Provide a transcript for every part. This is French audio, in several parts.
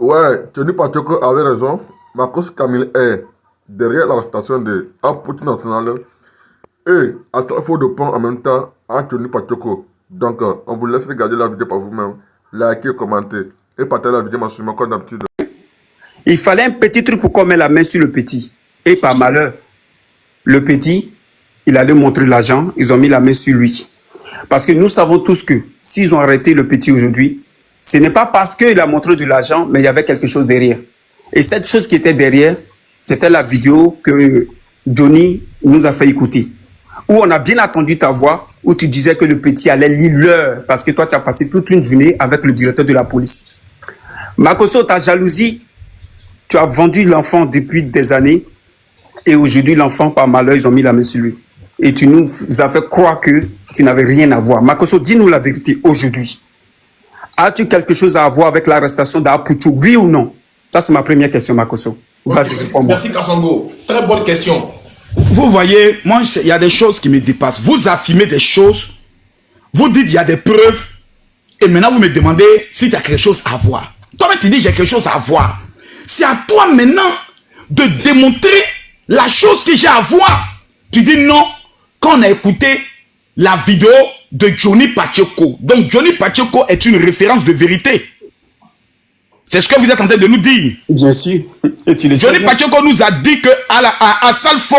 Ouais, Tony Pachoko avait raison. Marcos Camille est derrière l'arrestation de Aputu National et à Salfo de Pont en même temps à Tony Pachoko. Donc, on vous laisse regarder la vidéo par vous-même, liker, commenter et partager la vidéo massivement comme d'habitude. Il fallait un petit truc pour qu'on mette la main sur le petit. Et par malheur, le petit, il allait montrer l'argent, ils ont mis la main sur lui. Parce que nous savons tous que s'ils ont arrêté le petit aujourd'hui, ce n'est pas parce qu'il a montré de l'argent, mais il y avait quelque chose derrière. Et cette chose qui était derrière, c'était la vidéo que Johnny nous a fait écouter. Où on a bien entendu ta voix, où tu disais que le petit allait lire l'heure, parce que toi, tu as passé toute une journée avec le directeur de la police. Makosso, ta jalousie, tu as vendu l'enfant depuis des années, et aujourd'hui, l'enfant, par malheur, ils ont mis la main sur lui. Et tu nous as fait croire que tu n'avais rien à voir. Makosso, dis-nous la vérité aujourd'hui. As-tu quelque chose à voir avec l'arrestation d'Aputu, oui ou non? Ça, c'est ma première question, Makosso. Vas-y, réponds-moi. Merci, Kassango. Très bonne question. Vous voyez, moi, il y a des choses qui me dépassent. Vous affirmez des choses, vous dites il y a des preuves, et maintenant vous me demandez si tu as quelque chose à voir. Toi-même, tu dis j'ai quelque chose à voir. C'est à toi maintenant de démontrer la chose que j'ai à voir. Tu dis non, quand on a écouté la vidéo de Johnny Pachoko. Donc Johnny Pachoko est une référence de vérité. C'est ce que vous êtes en train de nous dire. Bien sûr. Et tu le Johnny sais. Pachoko nous a dit que à Salfo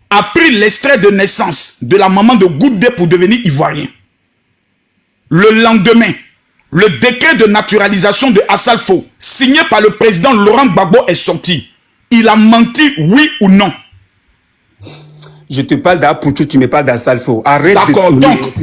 a pris l'extrait de naissance de la maman de Goudé pour devenir ivoirien. Le lendemain, le décret de naturalisation de Assalfo, signé par le président Laurent Gbagbo, est sorti. Il a menti, oui ou non? Je te parle d'Aputu, tu me parles d'Assalfo. Arrête. D'accord, donc maintenant,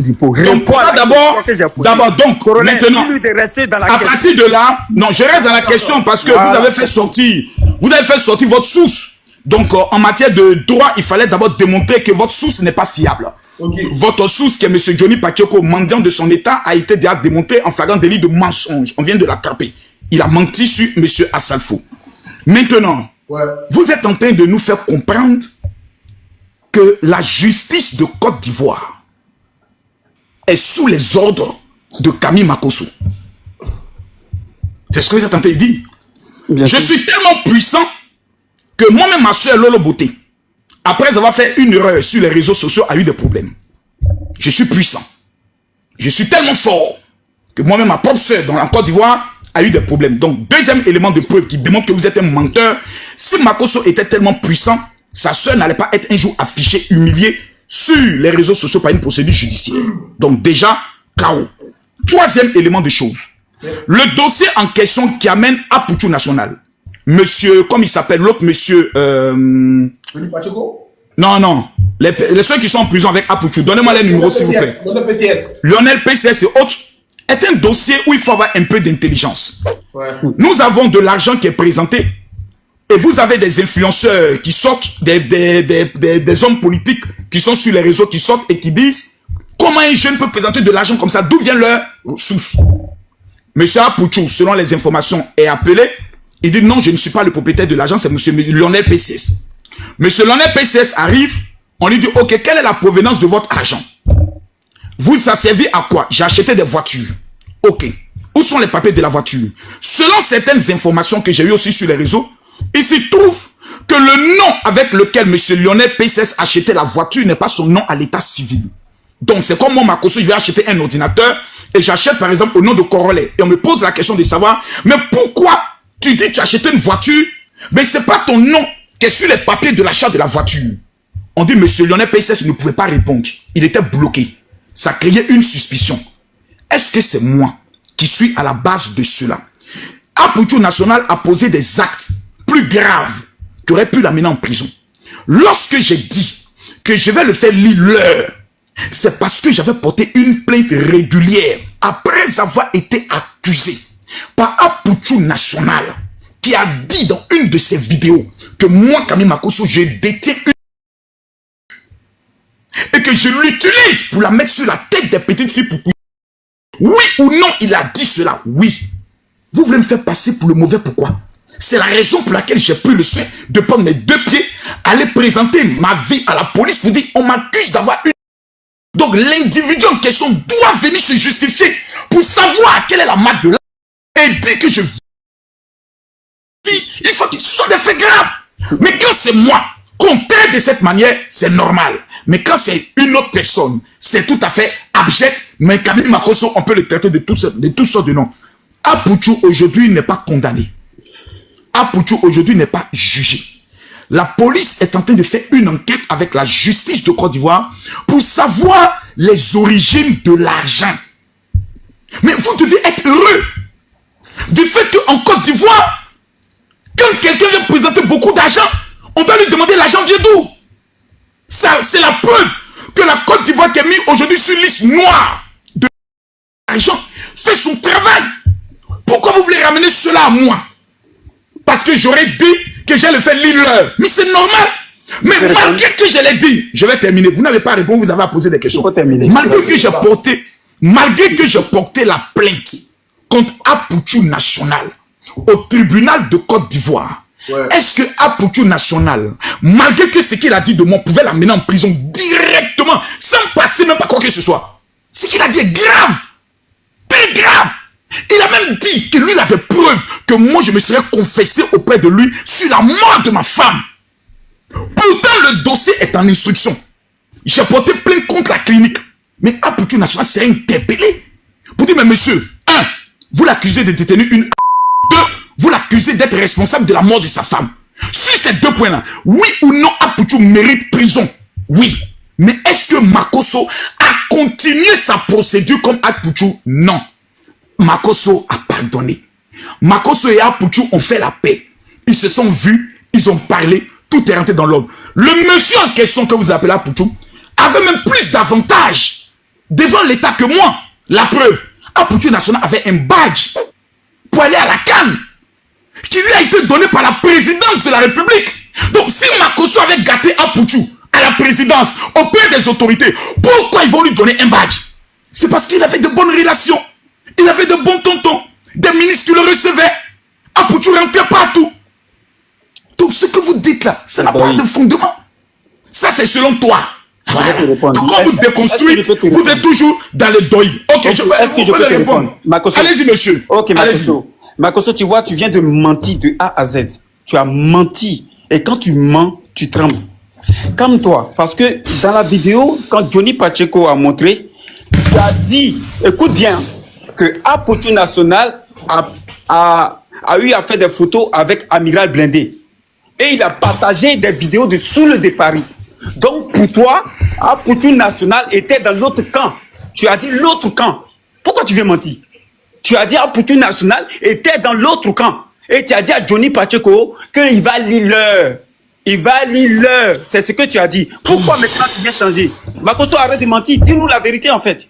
de rester dans la à partir de là, non, je reste dans la question parce que vous avez fait sortir votre source. Donc, en matière de droit, il fallait d'abord démontrer que votre source n'est pas fiable. Okay. Votre source, qui est M. Johnny Pachoko, mendiant de son état, a été déjà démontré en flagrant délit de mensonge. On vient de l'attraper. Il a menti sur M. Assalfo. Maintenant, vous êtes en train de nous faire comprendre que la justice de Côte d'Ivoire est sous les ordres de Camille Makosso. C'est ce que vous êtes en train de dire. Je suis tellement puissant que moi-même, ma soeur Lolo Beauté, après avoir fait une erreur sur les réseaux sociaux, a eu des problèmes. Je suis puissant. Je suis tellement fort que moi-même, ma propre soeur dans la Côte d'Ivoire a eu des problèmes. Donc, deuxième élément de preuve qui démontre que vous êtes un menteur. Si Makosso était tellement puissant, sa soeur n'allait pas être un jour affichée, humiliée sur les réseaux sociaux par une procédure judiciaire. Donc déjà, KO. Troisième élément de chose. Le dossier en question qui amène Aputu National. Monsieur, comme il s'appelle, l'autre monsieur... Non. Les ceux qui sont en prison avec Aputu, donnez-moi les numéros s'il vous plaît. Lionel PCS et autres, est un dossier où il faut avoir un peu d'intelligence. Nous avons de l'argent qui est présenté. Et vous avez des influenceurs qui sortent, des hommes politiques qui sont sur les réseaux, qui sortent et qui disent comment un jeune peut présenter de l'argent comme ça, d'où vient leur source. Monsieur Aputu, selon les informations, est appelé. Il dit non, je ne suis pas le propriétaire de l'argent, c'est monsieur Lionel PCS. Monsieur Lionel PCS arrive, on lui dit ok, quelle est la provenance de votre argent? Vous, ça servi à quoi? J'ai acheté des voitures. Ok. Où sont les papiers de la voiture? Selon certaines informations que j'ai eues aussi sur les réseaux, il se trouve que le nom avec lequel M. Lionel PCS achetait la voiture n'est pas son nom à l'état civil. Donc c'est comme moi, Makosso, je vais acheter un ordinateur et j'achète par exemple au nom de Corolet. Et on me pose la question de savoir, mais pourquoi tu dis que tu as acheté une voiture, mais ce n'est pas ton nom qui est sur les papiers de l'achat de la voiture? On dit M. Lionel PCS ne pouvait pas répondre. Il était bloqué. Ça créait une suspicion. Est-ce que c'est moi qui suis à la base de cela? Aputu National a posé des actes plus grave qui aurait pu l'amener en prison. Lorsque j'ai dit que je vais le faire lire l'heure, c'est parce que j'avais porté une plainte régulière après avoir été accusé par Aputu National qui a dit dans une de ses vidéos que moi, Camille Makosso, je détiens une et que je l'utilise pour la mettre sur la tête des petites filles pour coucher. Oui ou non, il a dit cela. Oui. Vous voulez me faire passer pour le mauvais, pourquoi? C'est la raison pour laquelle j'ai pris le soin de prendre mes deux pieds, aller présenter ma vie à la police pour dire on m'accuse d'avoir une... Donc l'individu en question doit venir se justifier pour savoir quelle est la marque de l'art et dire que je Il faut que ce soit des faits graves. Mais quand c'est moi qu'on traite de cette manière, c'est normal. Mais quand c'est une autre personne, c'est tout à fait abject. Mais Camille Makosso, on peut le traiter de toutes sortes de noms. Apouchou aujourd'hui n'est pas condamné. Apouchou aujourd'hui n'est pas jugé. La police est en train de faire une enquête avec la justice de Côte d'Ivoire pour savoir les origines de l'argent. Mais vous devez être heureux du fait qu'en Côte d'Ivoire, quand quelqu'un vient présenter beaucoup d'argent, on doit lui demander l'argent vient d'où. Ça, c'est la preuve que la Côte d'Ivoire qui est mise aujourd'hui sur liste noire de l'argent fait son travail. Pourquoi vous voulez ramener cela à moi? Parce que j'aurais dit que j'allais faire l'heure. Mais c'est normal. Mais malgré que je l'ai dit, je vais terminer. Vous n'avez pas répondu, vous avez posé des questions. Malgré que je portais la plainte contre Apouchou National au tribunal de Côte d'Ivoire, est-ce que Apouchou National, malgré que ce qu'il a dit de moi, pouvait l'amener en prison directement, sans passer même par quoi que ce soit? Ce qu'il a dit est grave. Très grave. Il a même dit que lui, il a des preuves que moi, je me serais confessé auprès de lui sur la mort de ma femme. Pourtant, le dossier est en instruction. J'ai porté plainte contre la clinique. Mais Apouchou National s'est interpellé pour dire, mais monsieur, 1, vous l'accusez de détenir une 2, vous l'accusez d'être responsable de la mort de sa femme. Sur ces 2 points-là, oui ou non, Apouchou mérite prison? Oui. Mais est-ce que Makosso a continué sa procédure comme Apouchou? Non. Makosso a pardonné. Makosso et Apouchou ont fait la paix. Ils se sont vus, ils ont parlé, tout est rentré dans l'ordre. Le monsieur en question que vous appelez Apouchou avait même plus d'avantages devant l'État que moi. La preuve, Apouchou National avait un badge pour aller à la CAN qui lui a été donné par la présidence de la République. Donc si Makosso avait gâté Apouchou à la présidence, auprès des autorités, pourquoi ils vont lui donner un badge? C'est parce qu'il avait de bonnes relations. Il avait de bons tontons, des ministres qui le recevaient. Apouchou rentrait partout. Donc ce que vous dites là, ça n'a pas de fondement. Ça c'est selon toi. Voilà. Donc quand vous déconstruisez, vous êtes toujours dans le deuil. Ok, est-ce que je peux te répondre? Allez-y monsieur. Ok, Makosso. Makosso, tu vois, tu viens de mentir de A à Z. Tu as menti. Et quand tu mens, tu trembles. Calme-toi. Parce que dans la vidéo, quand Johnny Pacheco a montré, tu as dit, écoute bien, que Apouchou National a eu à faire des photos avec Amiral Blindé. Et il a partagé des vidéos de Soul de Paris. Donc pour toi, Apouchou National était dans l'autre camp. Tu as dit l'autre camp. Pourquoi tu veux mentir? Tu as dit Apouchou National était dans l'autre camp. Et tu as dit à Johnny Pacheco qu'il va lire l'heure. Il va lire l'heure. C'est ce que tu as dit. Pourquoi maintenant tu viens changer? Makosso, arrête de mentir. Dis-nous la vérité en fait.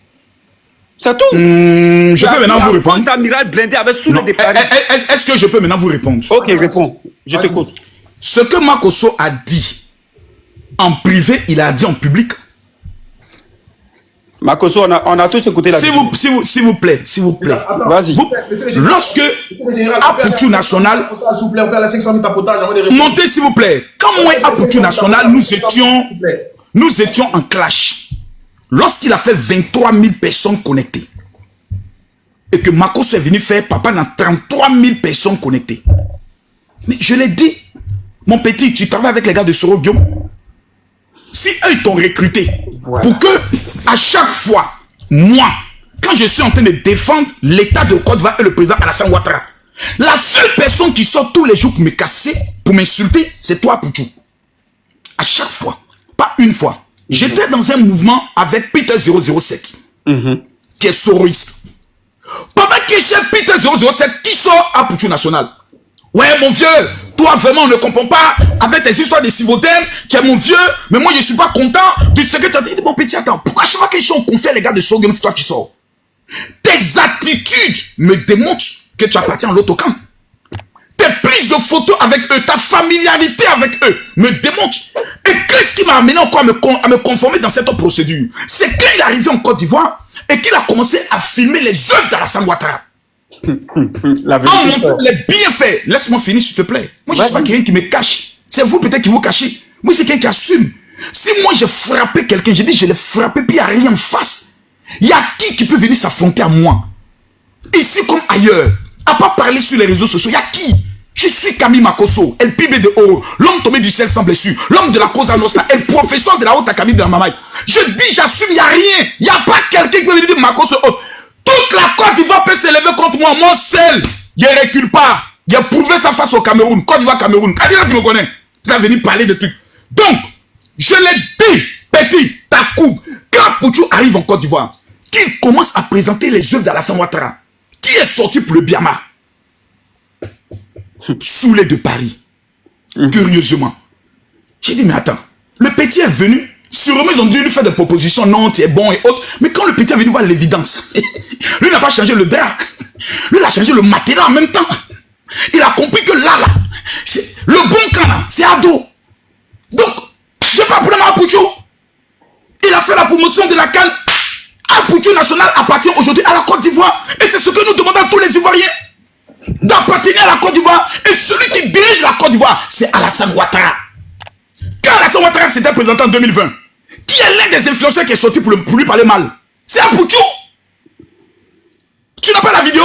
C'est tout. Je peux maintenant vous répondre. Amiral Blindé avec sous le départ. Est-ce que je peux maintenant vous répondre? Ok, réponds. Je t'écoute. Ce que Makosso a dit en privé, il a dit en public. Makosso, on a tous écouté la vidéo. S'il vous plaît. Vas-y. Lorsque Apouchou National... Montez s'il vous plaît. Quand moi et Apouchou National, nous étions en clash. Lorsqu'il a fait 23 000 personnes connectées et que Makosso est venu faire papa dans 33 000 personnes connectées. Mais je l'ai dit, mon petit, tu travailles avec les gars de Soro Guillaume. Si eux t'ont recruté pour que à chaque fois, moi, quand je suis en train de défendre l'État de Côte d'Ivoire et le président Alassane Ouattara, la seule personne qui sort tous les jours pour me casser, pour m'insulter, c'est toi, Apouchou. À chaque fois, pas une fois. J'étais dans un mouvement avec Peter 007, qui est soroiste. Pendant que c'est Peter 007 qui sort Apouchou National. Ouais, mon vieux, toi vraiment on ne comprend pas avec tes histoires de Sivotène, tu es mon vieux, mais moi je ne suis pas content de ce que tu as dit. Mon petit, attends, pourquoi chaque fois qu'ils sont confiés les gars de Sogum, c'est toi qui sors? Tes attitudes me démontrent que tu appartiens à l'autre camp. Tes prises de photos avec eux, ta familiarité avec eux me démontre. Et qu'est-ce qui m'a amené encore à me conformer dans cette procédure? C'est quand il est arrivé en Côte d'Ivoire et qu'il a commencé à filmer les œuvres d'Alassane Ouattara. En montrant les bienfaits. Laisse-moi finir s'il te plaît. Moi je ne suis pas quelqu'un qui me cache. C'est vous peut-être qui vous cachez. Moi c'est quelqu'un qui assume. Si moi j'ai frappé quelqu'un, j'ai dit je l'ai frappé puis il n'y a rien en face. Il y a qui peut venir s'affronter à moi? Ici comme ailleurs. À pas parler sur les réseaux sociaux, il y a qui? Je suis Camille Makosso, El Pibe de Oro, l'homme tombé du ciel sans blessure, l'homme de la cause à nostra, el professeur de la haute Camille de la Mamaï. Je dis, j'assume, il n'y a rien. Il n'y a pas quelqu'un qui peut me dire Makosso. Toute la Côte d'Ivoire peut s'élever contre moi, moi seul. Je ne recule pas. J'ai prouvé ça face au Cameroun. Côte d'Ivoire, Cameroun. Quand tu me connais, tu vas venir parler de trucs. Donc, je l'ai dit, petit, ta coupe, quand Pouchou arrive en Côte d'Ivoire, qu'il commence à présenter les œuvres d'Alassane Ouattara, qui est sorti pour le Biama, Soulé de Paris, curieusement. J'ai dit, mais attends, le petit est venu, sûrement ils ont dû lui faire des propositions, non, tu es bon et autres, mais quand le petit est venu voir l'évidence, lui n'a pas changé le drap, lui il a changé le matériel en même temps. Il a compris que là, le bon camp là, c'est Ado. Donc, je n'ai pas de problème à Pouchou. Il a fait la promotion de la CAN. Pouchou national appartient aujourd'hui à la Côte d'Ivoire. Et c'est ce que nous demandons à tous les Ivoiriens. D'appartenir à la Côte d'Ivoire. Et celui qui dirige la Côte d'Ivoire, c'est Alassane Ouattara. Quand Alassane Ouattara s'était présenté en 2020, qui est l'un des influenceurs qui est sorti pour lui parler mal? C'est Pouchou. Tu n'as pas la vidéo?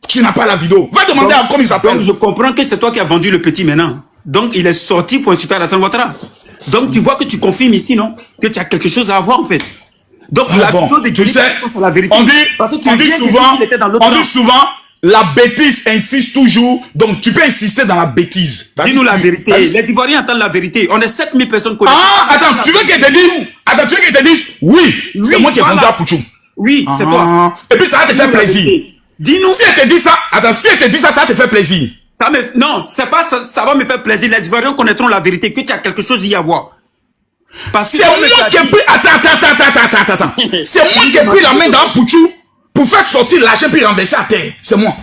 Tu n'as pas la vidéo. Va demander à comment il s'appelle. Donc je comprends que c'est toi qui as vendu le petit maintenant. Donc il est sorti pour insulter Alassane Ouattara. Donc tu vois que tu confirmes ici, non? Que tu as quelque chose à avoir en fait. Donc la vidéo de tu sais, la vérité. on dit souvent, la bêtise insiste toujours. Donc tu peux insister dans la bêtise. Dis-nous la vérité. Les Ivoiriens attendent la vérité. On est 7000 personnes connectées. Ah, attends, tu veux qu'elle te dise? Attends, tu veux qu'elle te dise? Oui, c'est moi qui ai vendu à Pouchou. Oui, c'est toi. Et puis ça va te faire plaisir. Dis-nous. Si elle te dit ça, attends, si elle te dit ça, ça va te faire plaisir. Non, c'est pas ça, ça va me faire plaisir. Les Ivoiriens connaîtront la vérité, que tu as quelque chose à y avoir. C'est moi qui ai pris. Attends. C'est moi qui ai pris la main dans Pouchou pour faire sortir l'argent puis renverser à terre. C'est moi.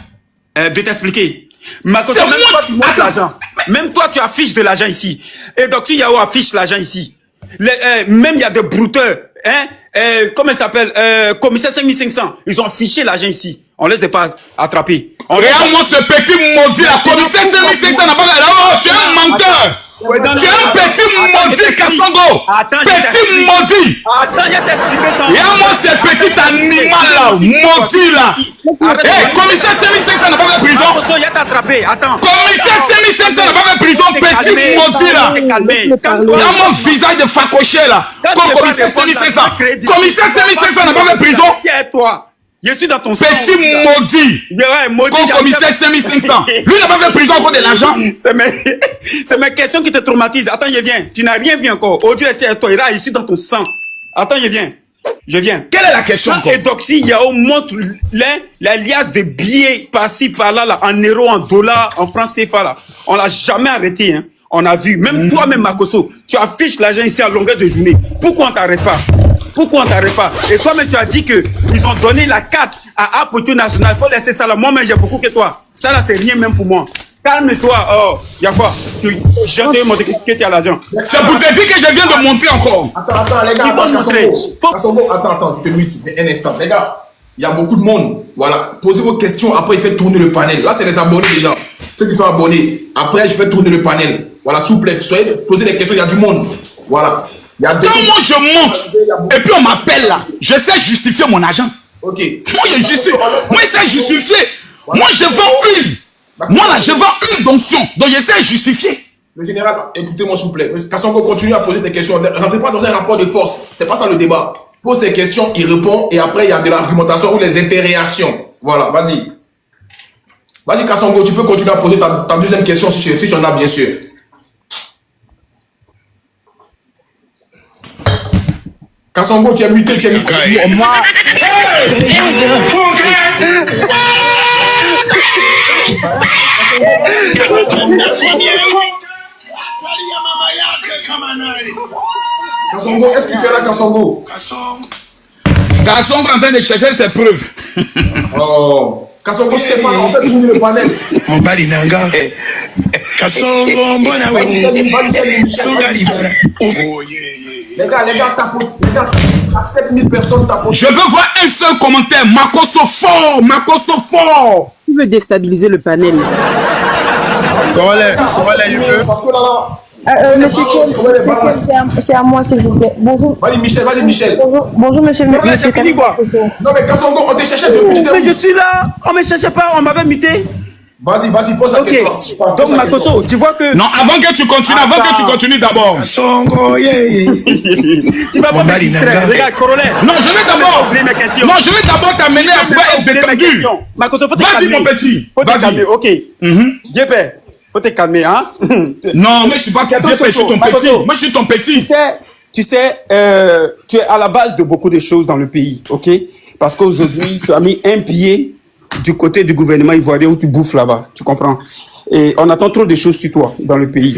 De t'expliquer. C'est moi qui montre l'argent. Même toi, tu affiches de l'argent ici. Et Dr Yao affiche l'argent ici. Même il y a des brouteurs. Comment il s'appelle? Commissaire 5500. Ils ont affiché l'argent ici. On laisse pas attraper. Regarde-moi ce petit maudit là. Commissaire 5500 n'a pas. Oh, tu es un menteur. Tu es un petit maudit, Kassongo. Petit maudit. Attends, il y a t'expliqué ça. Regarde-moi ce petit animal là. Maudit là. Commissaire 5500 n'a pas fait prison. Il y a t'attrapé. Attends. Commissaire 5500 n'a pas fait prison. Petit maudit là. Regarde mon visage de facoché là. Commissaire 5500. Commissaire 5500 n'a pas fait prison. C'est toi. Je suis dans ton sang. Petit maudit. Ouais, maudit. Commissaire 5500. Lui n'a pas fait prison encore de l'argent. C'est mes questions qui te traumatisent. Attends, je viens. Tu n'as rien vu encore. Aujourd'hui, c'est toi. Je suis dans ton sang. Attends, je viens. Je viens. Quelle est la question encore? Et Doxy Yao montre la liasse de billets par-ci, par-là, là, en euros, en dollars, en francs CFA, là. On l'a jamais arrêté, hein. On a vu. Même toi-même, Makosso, tu affiches l'argent ici à longueur de journée. Pourquoi on t'arrête pas? Pourquoi on t'arrête pas? Et toi-même, tu as dit que ils ont donné la carte à Pouchou National. Il faut laisser ça là. Moi-même, j'ai beaucoup que toi. Ça là, c'est rien même pour moi. Calme-toi. Oh, y'a quoi? Je te montre que tu as l'argent. C'est pour te dire que je viens de montrer encore. Attends, les gars. Kassongo, attends, je te mute un instant. Les gars, il y a beaucoup de monde. Voilà. Posez vos questions. Après, il fait tourner le panel. Là, c'est les abonnés déjà. Ceux qui sont abonnés. Après, je fais tourner le panel. Voilà, s'il vous plaît, posez des questions. Il y a du monde. Voilà. Quand moi je monte, et puis on m'appelle là, je sais justifier mon argent. Ok. Moi je justifie. Moi je sais justifier. Moi je vends une. Moi là je vends une d'onction. Donc je sais justifier. Le général, écoutez-moi s'il vous plaît. Kassongo, continue à poser des questions. Ne rentrez pas dans un rapport de force. C'est pas ça le débat. Pose des questions, il répond, et après il y a de l'argumentation ou les interréactions. Voilà, vas-y. Vas-y Kassongo, tu peux continuer à poser ta deuxième question si tu en as bien sûr. Kassongo, tu es muté, tu es muté. Moi. Kassongo, est-ce que tu es là, Kassongo? Kassongo en train de chercher ses preuves. Oh. Kassongo, c'était pas en fait tourner le panel. On va l'inanga. Kassongo, bon à les gars, tapotent. Les gars, 7000 personnes tapotent. Je veux voir un seul commentaire. Makosso fort. Qui veut déstabiliser le panel? Comment les parce que là, monsieur c'est à moi, s'il vous plaît. Bonjour. Vas-y, Michel. Bonjour, monsieur. Non, mais Kassongo, on te cherchait depuis. Mais je suis là. On me cherchait pas, on m'avait muté. Vas-y, pose la question. Donc, Makoso, tu vois que... Non, avant que tu continues d'abord. Songo, Tu vas pas me distraire. Regarde, corollaire. Non, je vais d'abord t'amener à pouvoir être détendu. Makoso, faut te calmer. Vas-y, mon petit. Faut te calmer, ok. Dieu père, faut te calmer, hein. Non, mais je suis pas Dieu père, je suis ton petit. Moi, je suis ton petit. Tu sais, tu es à la base de beaucoup de choses dans le pays, ok? Parce qu'aujourd'hui, tu as mis un pied du côté du gouvernement ivoirien où tu bouffes là-bas, tu comprends? Et on attend trop de choses sur toi dans le pays.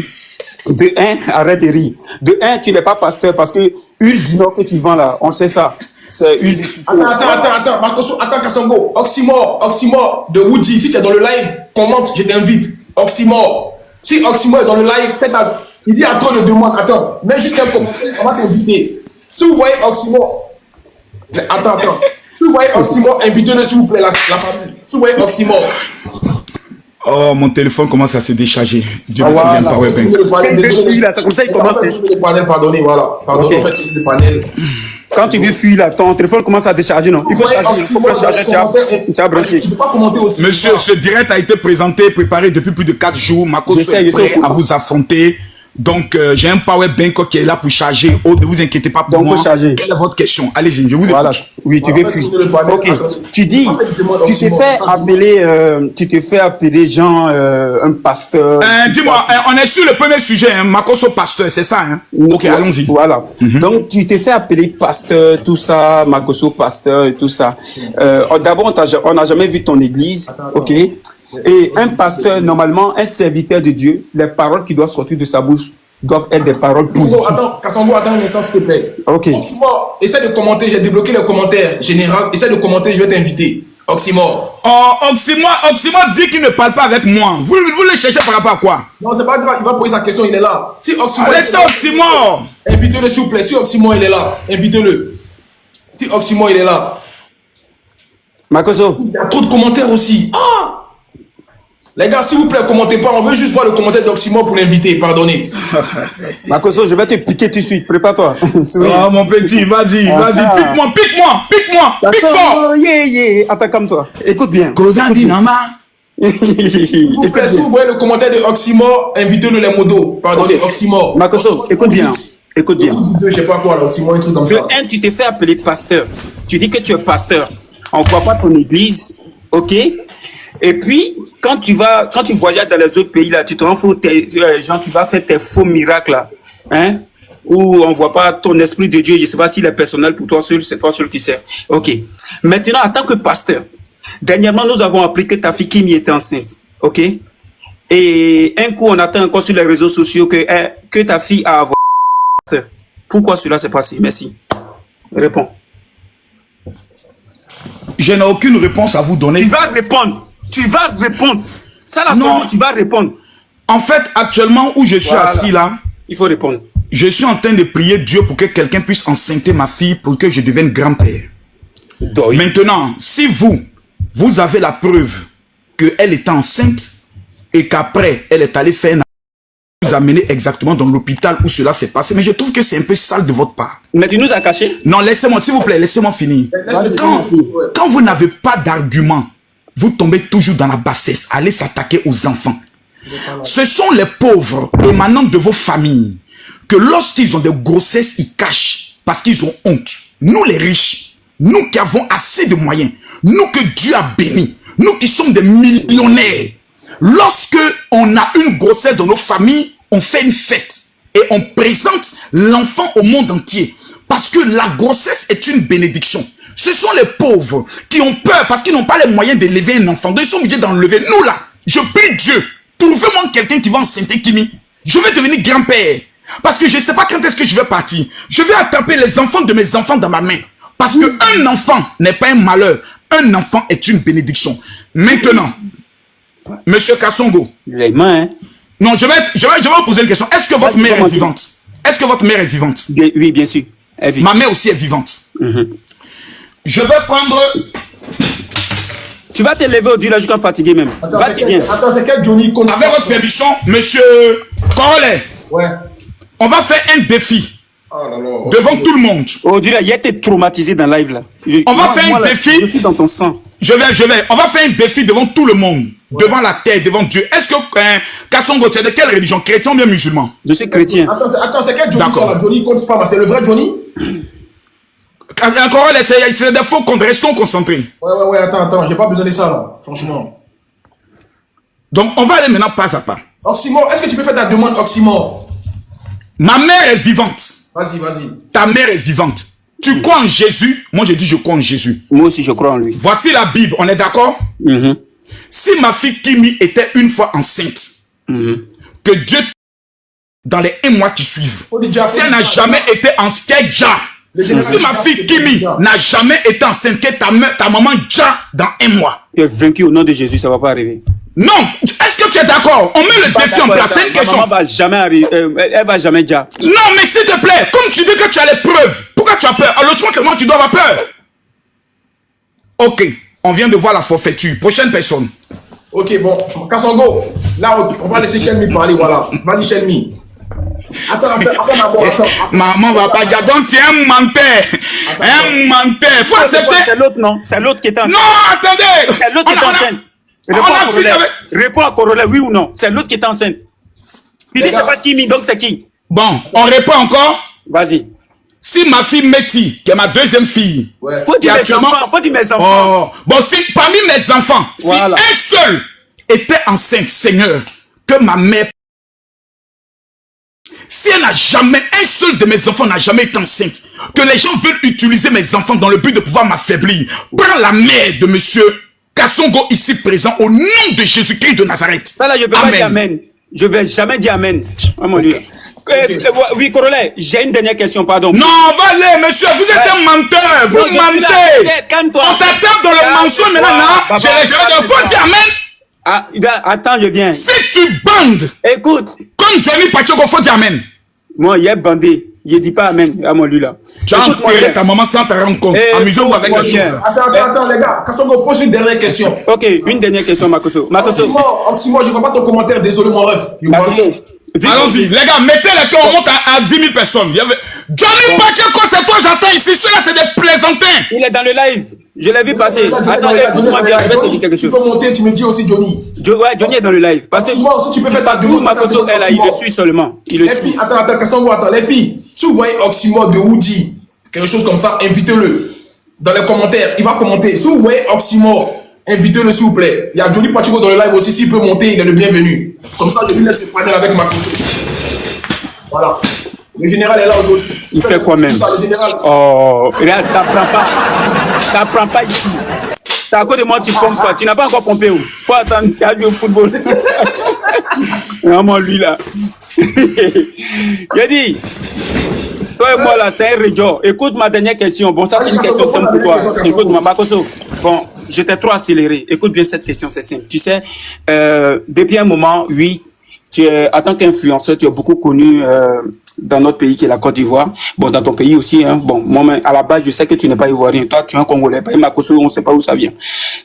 De un, arrête de rire. De un, tu n'es pas pasteur parce que huile d'Inor que tu vends là, on sait ça. C'est huile. Attends, Marcoso, attends, Kassongo. Oxymore de Woody. Si tu es dans le live, commente, je t'invite. Oxymore. Si Oxymore est dans le live, il dit à toi de demande. Attends, mets juste un commentaire, on va t'inviter. Si vous voyez Oxymore. Attends. Si vous voyez Oxymore, invitez-le s'il vous plaît, la famille. Si vous voyez Oxymore. Oh, mon téléphone commence à se décharger. Dieu merci bien, Powerbank. C'est comme ça qu'il commence. Pardonnez, voilà. Pardonnez, en fait, le panel. Quand tu veux fuir là, ton téléphone commence à décharger, non? Il faut charger, tu as branché. Monsieur, ce direct a été préparé depuis plus de 4 jours. Makoso est prêt à vous affronter. Donc, j'ai un powerbank qui est là pour charger. Oh, ne vous inquiétez pas pour moi. Quelle est votre question? Allez-y, je vous écoute. Oui, tu veux fuir. Ok. Tu dis, tu t'es fait appeler Jean, un pasteur. Dis-moi, on est sur le premier sujet, hein, Makoso pasteur, c'est ça, hein? Ok, allons-y. Voilà. Donc, tu t'es fait appeler pasteur, tout ça, Makoso pasteur et tout ça. D'abord, on n'a jamais vu ton église, ok? Et un pasteur, normalement, un serviteur de Dieu, les paroles qui doivent sortir de sa bouche doivent être des paroles positives. Attends, Kassongo, attends un instant, s'il te plaît. Ok. Oxymore, essaie de commenter, j'ai débloqué les commentaires général. Essaie de commenter, je vais t'inviter. Oxymore. Oh, Oxymore dit qu'il ne parle pas avec moi. Vous le cherchez par rapport à quoi? Non, c'est pas grave, il va poser sa question, il est là. Si Oxymore. Laissez Oxymore. Invitez-le, s'il vous plaît. Si Oxymore, il est là, invitez-le. Si Oxymore, il est là. Makoso. Il y a trop de commentaires aussi. Ah! Les gars, s'il vous plaît, commentez pas. On veut juste voir le commentaire d'Oxymore pour l'inviter. Pardonnez. Makoso, je vais te piquer tout de suite. Prépare-toi. Oh, mon petit, vas-y. Pique-moi. Pique fort. Attends, comme toi. Écoute bien. Si vous voyez le commentaire d'Oxymore, invitez-le les modos. Pardonnez, Oxymore. Makoso, écoute bien. Je sais pas quoi, Oxymore, un truc comme ça. Tu t'es fait appeler pasteur. Tu dis que tu es pasteur. On ne voit pas ton église. Ok? Et puis, quand tu voyages dans les autres pays, là, tu te rends fou, tu vas faire tes faux miracles, là, hein, où on ne voit pas ton esprit de Dieu. Je ne sais pas s'il est personnel pour toi seul, c'est toi seul qui sais. Ok. Maintenant, en tant que pasteur, dernièrement, nous avons appris que ta fille Kimi était enceinte. Ok. Et un coup, on attend encore sur les réseaux sociaux que ta fille a avorté. Pourquoi cela s'est passé? Merci. Réponds. Je n'ai aucune réponse à vous donner. Tu vas répondre. Ça, là, non, tu vas répondre. En fait, actuellement, où je suis assis là, il faut répondre. Je suis en train de prier Dieu pour que quelqu'un puisse enceinter ma fille pour que je devienne grand-père. Maintenant, si vous avez la preuve qu'elle était enceinte et qu'après, elle est allée faire vous amener exactement dans l'hôpital où cela s'est passé. Mais je trouve que c'est un peu sale de votre part. Mais tu nous as caché? Non, laissez-moi, s'il vous plaît, laissez-moi finir. Quand vous n'avez pas d'argument, vous tombez toujours dans la bassesse. Allez s'attaquer aux enfants. Ce sont les pauvres émanant de vos familles que lorsqu'ils ont des grossesses, ils cachent parce qu'ils ont honte. Nous les riches, nous qui avons assez de moyens, nous que Dieu a bénis, nous qui sommes des millionnaires, lorsque on a une grossesse dans nos familles, on fait une fête et on présente l'enfant au monde entier parce que la grossesse est une bénédiction. Ce sont les pauvres qui ont peur parce qu'ils n'ont pas les moyens d'élever un enfant. Donc ils sont obligés d'enlever. Nous là, je prie Dieu, trouvez-moi quelqu'un qui va enceinter Kimi. Je vais devenir grand-père. Parce que je ne sais pas quand est-ce que je vais partir. Je vais attraper les enfants de mes enfants dans ma main. Parce qu'un enfant n'est pas un malheur. Un enfant est une bénédiction. Maintenant, Monsieur Kassongo. Les mains, hein? Non, je vais vous poser une question. Est-ce que votre mère est vivante? Est-ce que votre mère est vivante? Oui, bien sûr. Ma mère aussi est vivante. Je vais prendre... Tu vas te lever au-dessus là jusqu'à fatigué même. Attends, c'est quel Johnny? Avec votre permission, monsieur Corollet. Ouais. On va faire un défi. Oh là là, devant tout le monde. Aujourd'hui, il a été traumatisé dans le live là. On va faire un défi. Je suis dans ton sang. Je vais. On va faire un défi devant tout le monde. devant la terre, devant Dieu. Est-ce que Kassongo, tu es de quelle religion? Chrétien ou bien musulman? Je suis chrétien. Attends, c'est quel Johnny ça là? Johnny compte pas, c'est le vrai Johnny? Encore, c'est des faux comptes, restons concentrés. Ouais, attends, j'ai pas besoin de ça là, franchement. Donc, on va aller maintenant pas à pas. Oxymore, est-ce que tu peux faire ta demande, Oxymore? Ma mère est vivante. Vas-y. Ta mère est vivante. Tu crois en Jésus? Moi, je dis je crois en Jésus. Moi aussi, je crois en lui. Voici la Bible, on est d'accord? Si ma fille Kimi était une fois enceinte, que Dieu, dans les 1 mois qui suivent, si elle n'a jamais été enceinte, si ma fille Kimi n'a jamais été enceinte, que ta maman déjà dans 1 mois. Tu es vaincu au nom de Jésus, ça ne va pas arriver. Non, est-ce que tu es d'accord? On met le défi en place, c'est une question. Ma maman va jamais arriver, elle va jamais déjà. Non, mais s'il te plaît, comme tu dis que tu as les preuves, pourquoi tu as peur? Alors, tu vois, c'est moi, tu dois avoir peur. Ok, on vient de voir la forfaiture. Prochaine personne. Ok, bon, Kassongo, là, on va laisser Shelmy parler, voilà. Vas-y, Shelmy. Attends. Maman va pas dire, donc tu es un menteur. Un menteur. Faut accepter. C'est l'autre, non? C'est l'autre qui est enceinte. Non, attendez. C'est l'autre qui est enceinte. Réponds à Corolla, oui ou non? C'est l'autre qui est enceinte. Tu dis c'est pas Kimi, donc c'est qui? Bon, on répond encore. Vas-y. Si ma fille Meti, qui est ma deuxième fille, faut dire mes enfants, faut dire mes enfants. Oh, bon, si parmi mes enfants, voilà. Si un seul était enceinte, Seigneur, que ma mère, si elle n'a jamais, un seul de mes enfants n'a jamais été enceinte, que les gens veulent utiliser mes enfants dans le but de pouvoir m'affaiblir, prends la mère de monsieur Kassongo ici présent au nom de Jésus-Christ de Nazareth. Ça là, je ne peux pas dire amen. Je ne vais jamais dire amen. Oh mon Dieu. Oui, Corolla, j'ai une dernière question, pardon. Non, allez, monsieur, vous êtes un menteur, vous mentez. On t'attaque dans le mensonge maintenant, je l'ai jamais de faut dire amen. Ah, attends, je viens. Si tu bandes, écoute, comme Johnny Pachoko, faut dire amen. Moi, il est bandé. Je ne dis pas amen à mon lui là. Tu as enterré ta maman sans te rendre compte. Amusez-vous avec la chose. Attends, les gars. Kassongo, pose une dernière question. Ok, une dernière question, Makoso. Oxymore, je ne vois pas ton commentaire. Désolé, mon ref. Allons-y, les gars, mettez les cœurs, on monte à 10 000 personnes. Johnny Pacheko, c'est toi, j'attends ici. Ceux-là, c'est des plaisantins. Il est dans le live. Je l'ai vu passer. Attends, écoute-moi bien, je vais te dire quelque chose. Tu peux monter, tu me dis aussi Johnny. Ouais, Johnny est dans le live. Parce que si tu peux faire ta demande, Makoso est là, il le suit seulement. Il le suit. Attends, Kassongo, attends. Les filles, si vous voyez Oxymore de Woody, quelque chose comme ça, invitez-le. Dans les commentaires, il va commenter. Si vous voyez Oxymore, invitez-le s'il vous plaît. Il y a Johnny Pacheko dans le live aussi. S'il peut monter, il est le bienvenu. Comme ça, je lui laisse le panel avec Makoso. Voilà. Le général est là aujourd'hui. Il fait quoi même? Oh, regarde, ça prend pas ici. C'est à cause de moi tu pompes pas. Tu n'as pas encore pompé où? Faut attendre, tu as joué au football. Vraiment lui là. J'ai dit, toi et moi là, c'est un région. Écoute ma dernière question. Bon, ça c'est une question simple pour toi. Écoute-moi, Makoso. Bon, j'étais trop accéléré. Écoute bien cette question, c'est simple. Tu sais, depuis un moment, oui, tu es, en tant qu'influenceur, tu es beaucoup connu dans notre pays qui est la Côte d'Ivoire. Bon, dans ton pays aussi. Hein. Bon, moi, à la base, je sais que tu n'es pas ivoirien. Toi, tu es un Congolais. Pas Makoso, on ne sait pas où ça vient.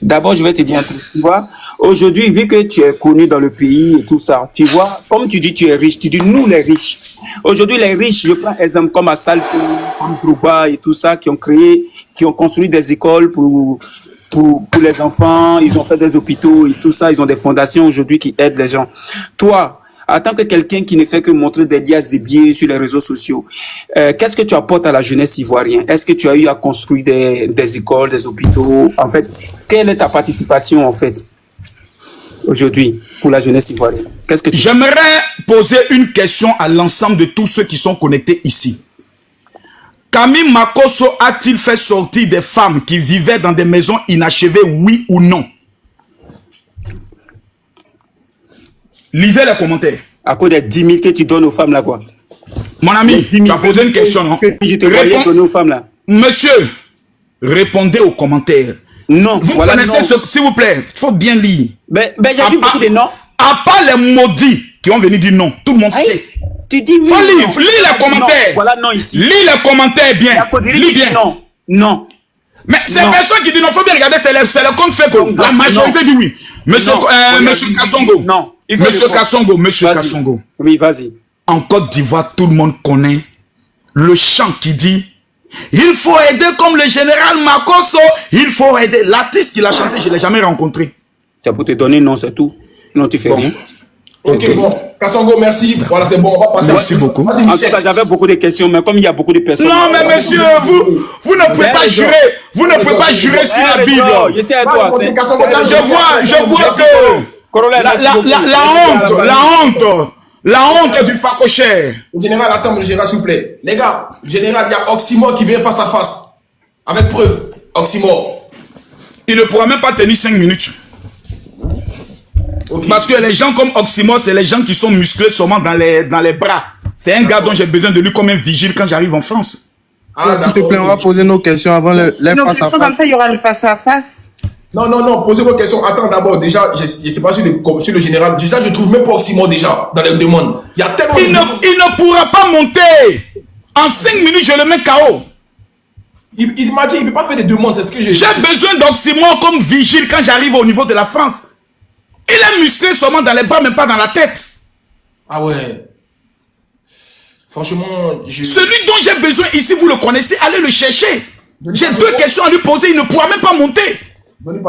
D'abord, je vais te dire un truc. Tu vois, aujourd'hui, vu que tu es connu dans le pays et tout ça, tu vois, comme tu dis, tu es riche. Tu dis, nous, les riches. Aujourd'hui, les riches, je prends exemple comme Assalto, comme Trouba et tout ça, qui ont construit des écoles pour les enfants, ils ont fait des hôpitaux et tout ça, ils ont des fondations aujourd'hui qui aident les gens. Toi, en tant que quelqu'un qui ne fait que montrer des liasses de billets sur les réseaux sociaux, qu'est-ce que tu apportes à la jeunesse ivoirienne? Est-ce que tu as eu à construire des écoles, des hôpitaux? En fait, quelle est ta participation en fait aujourd'hui pour la jeunesse ivoirienne? Qu'est-ce que J'aimerais poser une question à l'ensemble de tous ceux qui sont connectés ici. Camille Makoso a-t-il fait sortir des femmes qui vivaient dans des maisons inachevées, oui ou non? Lisez les commentaires. À cause des 10 000 que tu donnes aux femmes là quoi? Mon ami, tu as posé une question, non? Je te voyais donner aux femmes là. Monsieur, répondez aux commentaires. Non. Vous voilà, connaissez ce, s'il vous plaît, il faut bien lire. Ben j'ai vu beaucoup de noms. À part les maudits qui ont venu dire non, tout le monde sait. Tu dis oui. Faut lire, lis les commentaires. Non, voilà non ici. Lis les commentaires bien. Lis bien. Non, non. Mais ces personnes qui disent non, faut bien regarder, c'est le compte fait que la majorité dit oui. Monsieur Kassongo. Non. Monsieur Kassongo. Oui, vas-y. En Côte d'Ivoire, tout le monde connaît le chant qui dit il faut aider comme le général Makoso, il faut aider. L'artiste qui l'a chanté, je ne l'ai jamais rencontré. C'est pour te donner non, c'est tout. Non, tu fais rien. Ok, bon. Kassongo, merci. Voilà, c'est bon. On va passer Merci beaucoup. Vas-y, En tout Michel. cas, j'avais beaucoup de questions, mais comme il y a beaucoup de personnes... Non, mais monsieur, vous ne pouvez pas jurer. Vous ne pouvez pas jurer sur la Bible. Je sais à toi. Je vois que la honte du facochère. Général, attends, le général, s'il vous plaît. Les gars, général, il y a Oxymore qui vient face à face. Avec preuve. Oxymore. Il ne pourra même pas tenir 5 minutes. Okay. Parce que les gens comme Oxymore, c'est les gens qui sont musclés seulement dans les bras. C'est un gars dont j'ai besoin de lui comme un vigile quand j'arrive en France. Ah, s'il te plaît, on va poser nos questions avant les face-à-face. Comme ça, il y aura le face-à-face. Non, posez vos questions. Attends, d'abord, déjà, je sais pas sur le général. Déjà, je trouve même pas Oxymore déjà dans les demandes. Il y a tellement il ne pourra pas monter. En 5 minutes, je le mets KO. Il m'a dit, il ne peut pas faire des demandes, c'est ce que j'ai dit. J'ai besoin d'Oxymore comme vigile quand j'arrive au niveau de la France. Il est musclé seulement dans les bras, mais pas dans la tête. Ah ouais. Franchement, celui dont j'ai besoin ici, vous le connaissez, allez le chercher. J'ai 2 questions à lui poser, il ne pourra même pas monter.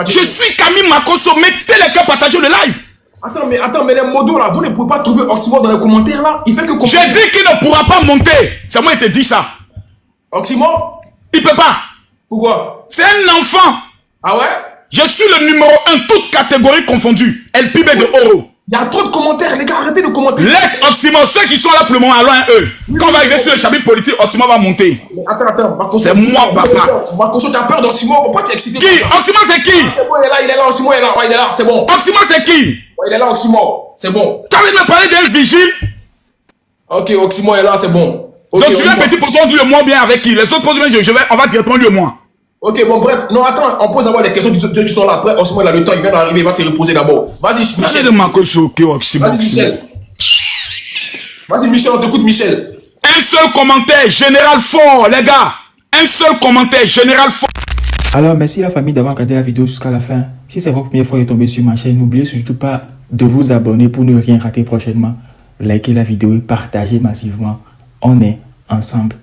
Je suis Camille Makosso, mettez les cœurs, partagez le live. Attends, mais les modos là, vous ne pouvez pas trouver Oxymore dans les commentaires là. Il fait que j'ai dit qu'il ne pourra pas monter. C'est moi qui te dis ça. Oxymore? Il peut pas. Pourquoi? C'est un enfant. Ah ouais? Je suis le numéro 1, toutes catégories confondues. El Pibe de Oro. Il y a trop de commentaires, les gars, arrêtez de commenter. Laisse Oxymore, ceux qui sont là pour le moment, allons eux. Quand on va arriver sur le chapitre politique, Oxymore va monter. Attends, Makosso. C'est moi, papa. Makosso, tu as peur d'Oxymore, pourquoi tu es excité? Qui? Oxymore, c'est qui? C'est bon, il est là, Oxymore est là, ouais, il est là, c'est bon. Oxymore, c'est qui? Ouais, il est là, Oxymore, c'est bon. Tu as envie de me parler d'un vigile? Ok, Oxymore est là, c'est bon. Okay, donc tu es un petit poton, dis-le-moi bien avec qui? Les autres posent on va directement lui et moi. Ok, bon, bref. Non, attends, on pose d'abord des questions qui sont là. Après, Oxymore, il a le temps, il vient d'arriver, il va se reposer d'abord. Vas-y, Michel. Vas-y, Michel. Vas-y, Michel, on t'écoute, Michel. Un seul commentaire, général fort, les gars. Un seul commentaire, général fort. Alors, merci la famille d'avoir regardé la vidéo jusqu'à la fin. Si c'est votre première fois de tomber sur ma chaîne, n'oubliez surtout pas de vous abonner pour ne rien rater prochainement. Likez la vidéo et partagez massivement. On est ensemble.